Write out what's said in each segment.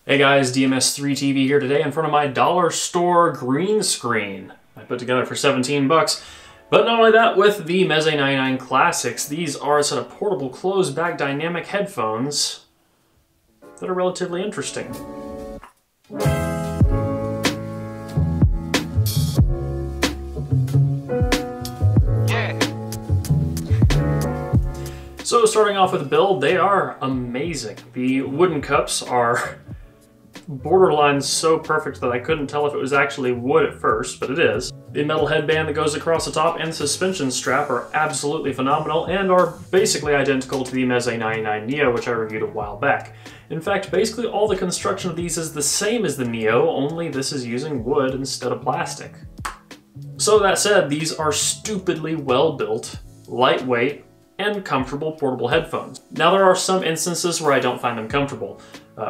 Hey guys, DMS3TV here today in front of my dollar store green screen I put together for 17 bucks. But not only that, with the Meze 99 Classics, these are a set of portable closed-back dynamic headphones that are relatively interesting. So starting off with the build, they are amazing. The wooden cups are borderline so perfect that I couldn't tell if it was actually wood at first, but it is. The metal headband that goes across the top and the suspension strap are absolutely phenomenal and are basically identical to the Meze 99 Neo, which I reviewed a while back. In fact, basically all the construction of these is the same as the Neo, only this is using wood instead of plastic. So that said, these are stupidly well built, lightweight, and comfortable portable headphones. Now there are some instances where I don't find them comfortable.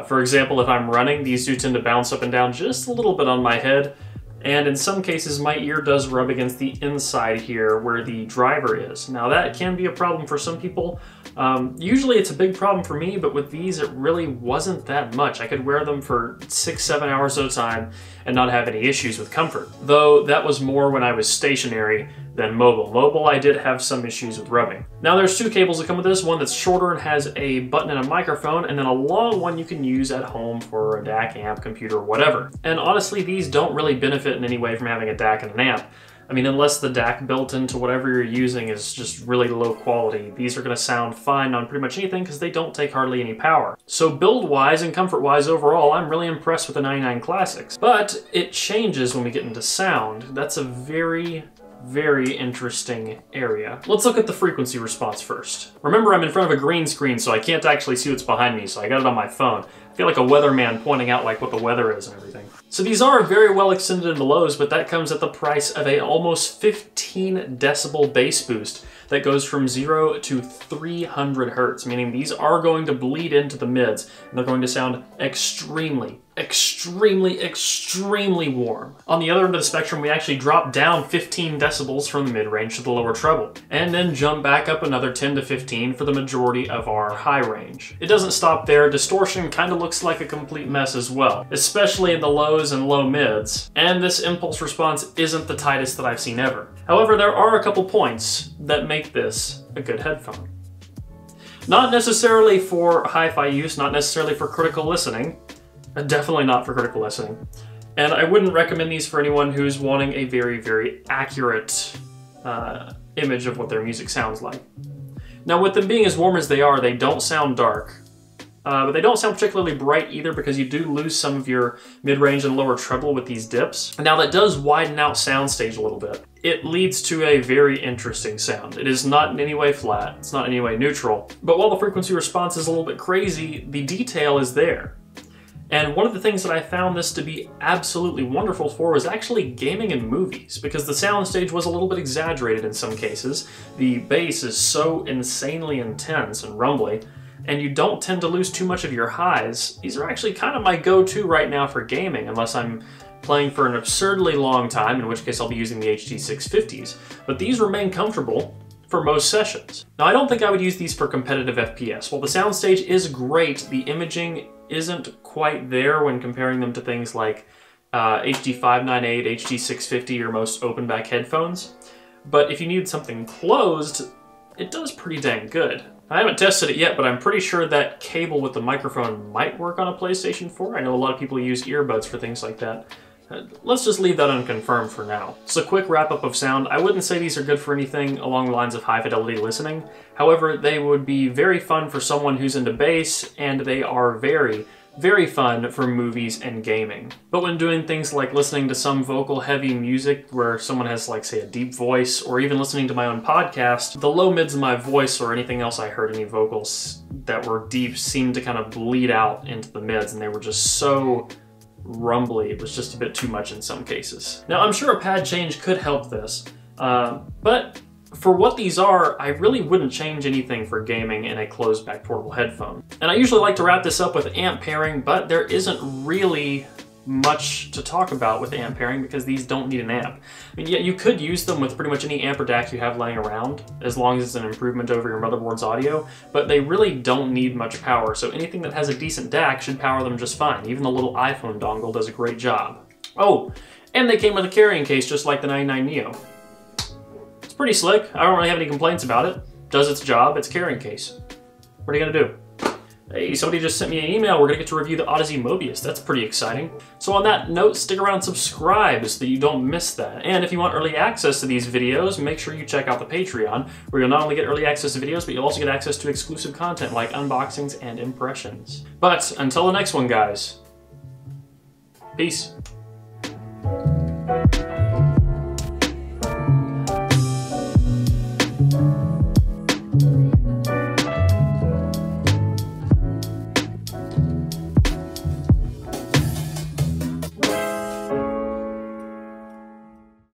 For example, if I'm running, these do tend to bounce up and down just a little bit on my head, and in some cases my ear does rub against the inside here where the driver is. Now that can be a problem for some people. Usually it's a big problem for me, but with these it really wasn't that much. I could wear them for 6-7 hours at a time and not have any issues with comfort. Though that was more when I was stationary than mobile. Mobile, I did have some issues with rubbing. Now there's two cables that come with this, one that's shorter and has a button and a microphone, and then a long one you can use at home for a DAC, amp, computer, whatever. And honestly, these don't really benefit in any way from having a DAC and an amp. I mean, unless the DAC built into whatever you're using is just really low quality, these are going to sound fine on pretty much anything because they don't take hardly any power. So build-wise and comfort-wise overall, I'm really impressed with the 99 Classics. But it changes when we get into sound. That's a very interesting area. Let's look at the frequency response first. Remember, I'm in front of a green screen, so I can't actually see what's behind me, so I got it on my phone. I feel like a weatherman pointing out like what the weather is and everything. So these are very well extended into lows, but that comes at the price of a almost 15 decibel bass boost that goes from 0 to 300 hertz, meaning these are going to bleed into the mids, and they're going to sound extremely warm. On the other end of the spectrum, we actually drop down 15 decibels from the mid-range to the lower treble, and then jump back up another 10 to 15 for the majority of our high range. It doesn't stop there. Distortion kind of looks like a complete mess as well, especially in the lows and low mids, and this impulse response isn't the tightest that I've seen ever. However, there are a couple points that make this a good headphone. Not necessarily for hi-fi use, not necessarily for critical listening, definitely not for critical listening. And I wouldn't recommend these for anyone who's wanting a very accurate image of what their music sounds like. Now, with them being as warm as they are, they don't sound dark. But they don't sound particularly bright either because you do lose some of your mid-range and lower treble with these dips. Now that does widen out soundstage a little bit. It leads to a very interesting sound. It is not in any way flat, it's not in any way neutral. But while the frequency response is a little bit crazy, the detail is there. And one of the things that I found this to be absolutely wonderful for was actually gaming in movies, because the soundstage was a little bit exaggerated in some cases. The bass is so insanely intense and rumbly, and you don't tend to lose too much of your highs. These are actually kind of my go-to right now for gaming, unless I'm playing for an absurdly long time, in which case I'll be using the HD650s. But these remain comfortable for most sessions. Now, I don't think I would use these for competitive FPS. While the soundstage is great, the imaging isn't quite there when comparing them to things like HD598, HD650, or most open back headphones. But if you need something closed, it does pretty dang good. I haven't tested it yet, but I'm pretty sure that cable with the microphone might work on a PlayStation 4. I know a lot of people use earbuds for things like that. Let's just leave that unconfirmed for now. So quick wrap up of sound. I wouldn't say these are good for anything along the lines of high fidelity listening. However, they would be very fun for someone who's into bass, and they are very fun for movies and gaming. But when doing things like listening to some vocal heavy music where someone has, like, say, a deep voice, or even listening to my own podcast, the low mids of my voice or anything else I heard, any vocals that were deep, seemed to kind of bleed out into the mids, and they were just so rumbly. It was just a bit too much in some cases. Now, I'm sure a pad change could help this, but for what these are, I really wouldn't change anything for gaming in a closed-back portable headphone. And I usually like to wrap this up with amp pairing, but there isn't really much to talk about with amp pairing because these don't need an amp. I mean, yeah, you could use them with pretty much any amp or DAC you have laying around, as long as it's an improvement over your motherboard's audio, but they really don't need much power, so anything that has a decent DAC should power them just fine. Even the little iPhone dongle does a great job. Oh, and they came with a carrying case just like the 99 Neo. It's pretty slick. I don't really have any complaints about it. Does its job, it's a carrying case. What are you gonna do? Hey, somebody just sent me an email. We're gonna get to review the Odyssey Mobius. That's pretty exciting. So on that note, stick around and subscribe so that you don't miss that. And if you want early access to these videos, make sure you check out the Patreon, where you'll not only get early access to videos, but you'll also get access to exclusive content like unboxings and impressions. But until the next one, guys, peace.